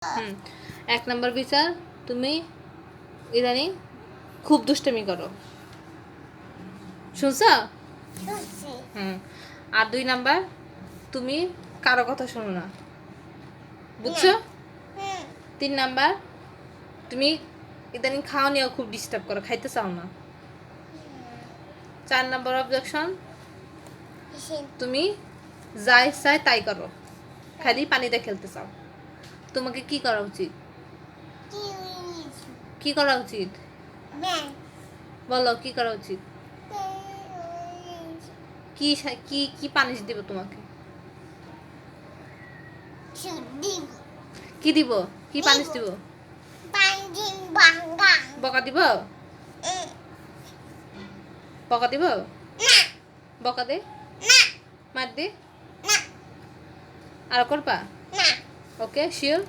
হুম 1 নম্বর বিচার, তুমি ইদানিং খুব দুষ্টামি করো, শুনছ? হুম আর 2 নাম্বার, তুমি কারো কথা শোনো না, বুঝছো? 3 নাম্বার, তুমি ইদানিং খাওয়া নিয়েও খুব ডিস্টার্ব করো, খাইতে চাও না। 4 নাম্বার অবজেকশন, তুমি যা ইচ্ছা তাই করো, খালি পানিতে খেলতে চাও। তোমাকে কি করা উচিত? কি করা উচিত বলো, কি করা উচিত? কি কি কি পানিশ দিব তোমাকে? কি দিব? কি পানিশ দিব? বকা দিব? বকা দিব? বকা দে, মার দে, আর করবা? ওকে, শিওর?